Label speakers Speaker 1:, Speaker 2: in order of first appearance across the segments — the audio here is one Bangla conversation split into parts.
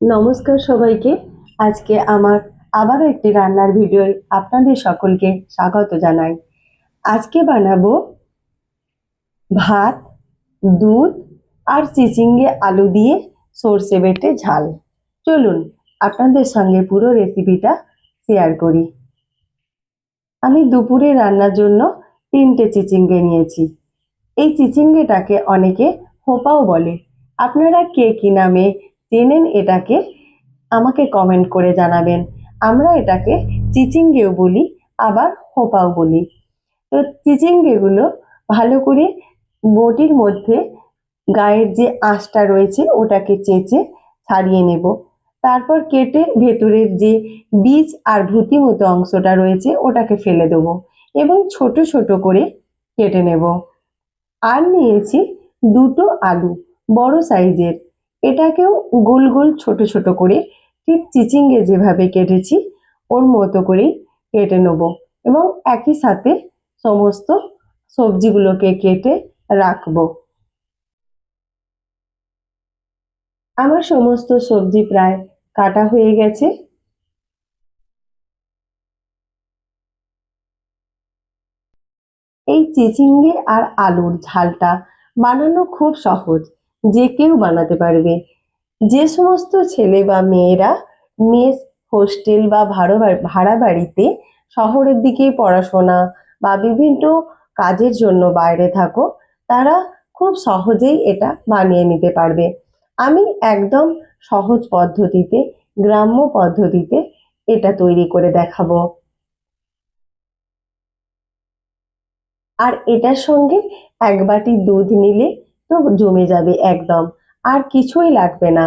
Speaker 1: নমস্কার সবাইকে। আজকে আমার আবারও একটি রান্নার ভিডিও আপনাদের সকলকে স্বাগত জানাই। আজকে বানাবো ভাত, দুধ আর চিচিঙ্গে আলু দিয়ে সর্ষে বেটে ঝাল। চলুন আপনাদের সঙ্গে পুরো রেসিপিটা শেয়ার করি। আমি দুপুরে রান্নার জন্য 3টে চিচিঙ্গে নিয়েছি। এই চিচিঙ্গেটাকে অনেকে হোপাও বলে। আপনারা কে কি নামে চেনেন এটাকে আমাকে কমেন্ট করে জানাবেন। আমরা এটাকে চিচিঙ্গেও বলি, আবার হোপাও বলি। তো চিচিঙ্গেগুলো ভালো করে বটির মধ্যে গায়ের যে আঁশটা রয়েছে ওটাকে চেঁচে ছাড়িয়ে নেব। তারপর কেটে ভেতরের যে বীজ আর ভুতি মতো অংশটা রয়েছে ওটাকে ফেলে দেবো এবং ছোট ছোট করে কেটে নেব। আর নিয়েছি 2টো আলু, বড় সাইজের। এটাকেও গোল গোল ছোট ছোট করে ঠিক চিচিঙ্গে যেভাবে কেটেছি ওর মতো করেই কেটে নেব এবং একই সাথে সমস্ত সবজিগুলোকে কেটে রাখবো। আমার সমস্ত সবজি প্রায় কাটা হয়ে গেছে। এই চিচিঙ্গে আর আলুর ঝালটা বানানো খুব সহজ, যে কেউ বানাতে পারবে। যে সমস্ত ছেলে বা মেয়েরা মেস, হোস্টেল বা ভাড়া বাড়িতে শহরের দিকে পড়াশোনা বা বিভিন্ন কাজের জন্য বাইরে থাকো, তারা খুব সহজেই এটা বানিয়ে নিতে পারবে। আমি একদম সহজ পদ্ধতিতে, গ্রাম্য পদ্ধতিতে এটা তৈরি করে দেখাবো। আর এটার সঙ্গে 1 বাটি দুধ নিলে তো জমে যাবে একদম, আর কিছুই লাগবে না।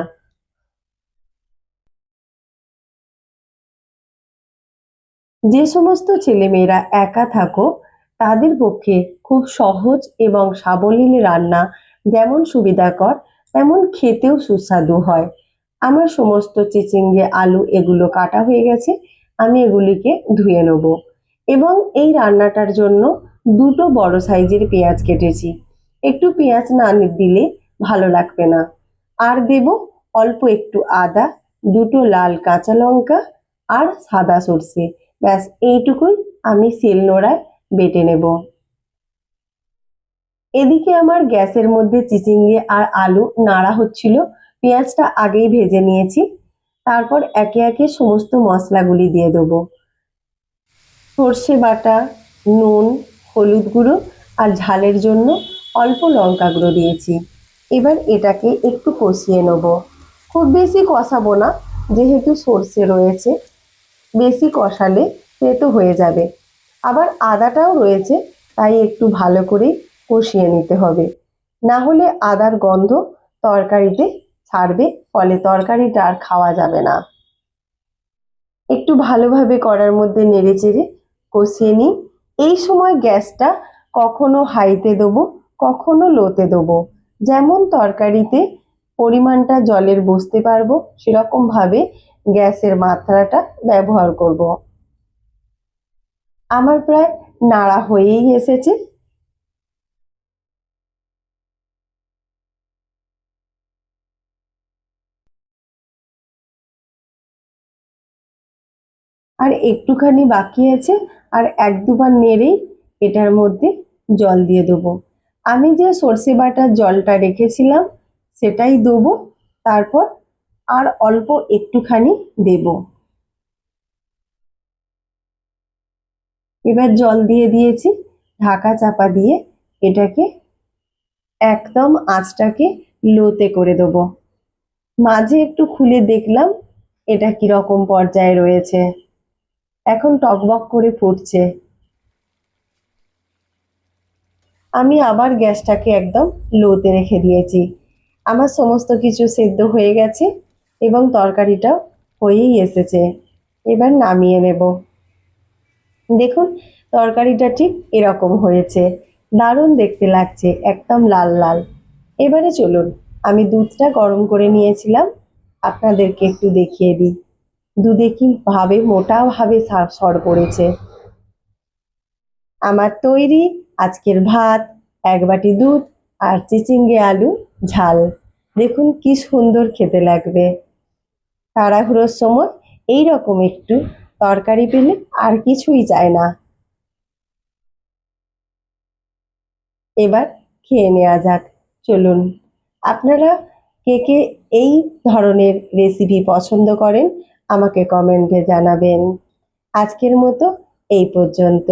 Speaker 1: যে সমস্ত ছেলেমেয়েরা একা থাকো তাদের পক্ষে খুব সহজ এবং সাবলীল রান্না, যেমন সুবিধাকর তেমন খেতেও সুস্বাদু হয়। আমার সমস্ত চিচিঙ্গে আলু এগুলো কাটা হয়ে গেছে। আমি এগুলিকে ধুয়ে নেব এবং এই রান্নাটার জন্য 2টো বড় সাইজের পেঁয়াজ কেটেছি। একটু পেঁয়াজ না দিলে ভালো লাগবে না। আর দেব অল্প একটু আদা, 2টো লাল কাঁচা লঙ্কা আর সাদা সর্ষে। ব্যাস এইটুকুই আমি শিলনোড়ায় বেটে নেব। এদিকে আমার গ্যাসের মধ্যে চিচিঙ্গে আর আলু নাড়া হচ্ছিল। পেঁয়াজটা আগেই ভেজে নিয়েছি। তারপর একে একে সমস্ত মশলাগুলি দিয়ে দেবো। সর্ষে বাটা, নুন, হলুদ গুঁড়ো আর ঝালের জন্য অল্প লঙ্কা গুঁড়ো দিয়েছি। এবার এটাকে একটু কষিয়ে নেব। খুব বেশি কষাবো না, যেহেতু সর্ষে রয়েছে। বেশি কষালে তেতো হয়ে যাবে। আবার আদাটাও রয়েছে, তাই একটু ভালো করে কষিয়ে নিতে হবে। না হলে আদার গন্ধ তরকারিতে ছাড়বে, ফলে তরকারিটা আর খাওয়া যাবে না। একটু ভালোভাবে কড়ার মধ্যে নেড়েচেড়ে কষিয়ে নিই। এই সময় গ্যাসটা কখনো হাইতে দেবো, কখনো লোতে দেবো। যেমন তরকারিতে পরিমাণটা জলের বুঝতে পারবো সেরকম ভাবে গ্যাসের মাত্রাটা ব্যবহার করব। আমার প্রায় নাড়া হয়েই এসেছে। আর একটুখানি বাকি আছে, আর 1-2 বার নেড়েই এটার মধ্যে জল দিয়ে দেবো। আমি যে সর্ষে বাটার জলটা রেখেছিলাম সেটাই দেবো। তারপর আর অল্প একটুখানি দেব। এবার জল দিয়ে দিয়েছি, ঢাকা চাপা দিয়ে এটাকে একদম আঁচটাকে লোতে করে দেবো। মাঝে একটু খুলে দেখলাম এটা কিরকম পর্যায়ে রয়েছে। এখন টকবক করে ফুটছে। আমি আবার গ্যাসটাকে একদম লোতে রেখে দিয়েছি। আমার সমস্ত কিছু সেদ্ধ হয়ে গেছে এবং তরকারিটাও হয়েই এসেছে। এবার নামিয়ে নেব। দেখুন তরকারিটা ঠিক এরকম হয়েছে। দারুণ দেখতে লাগছে, একদম লাল লাল। এবারে চলুন, আমি দুধটা গরম করে নিয়েছিলাম, আপনাদেরকে একটু দেখিয়ে দিই। দুধে কি ভাবে মোটা ভাবে সর পড়েছে। আমার তৈরি আজকের ভাত, 1 বাটি দুধ আর চিচিঙ্গে আলু ঝাল। দেখুন কি সুন্দর খেতে লাগবে। তাড়াহুড়োর সময় এই রকম একটু তরকারি পেলে আর কিছুই চায় না। এবার খেয়ে নেওয়া যাক। চলুন, আপনারা কে কে এই ধরনের রেসিপি পছন্দ করেন আমাকে কমেন্টে জানাবেন। আজকের মতো এই পর্যন্ত।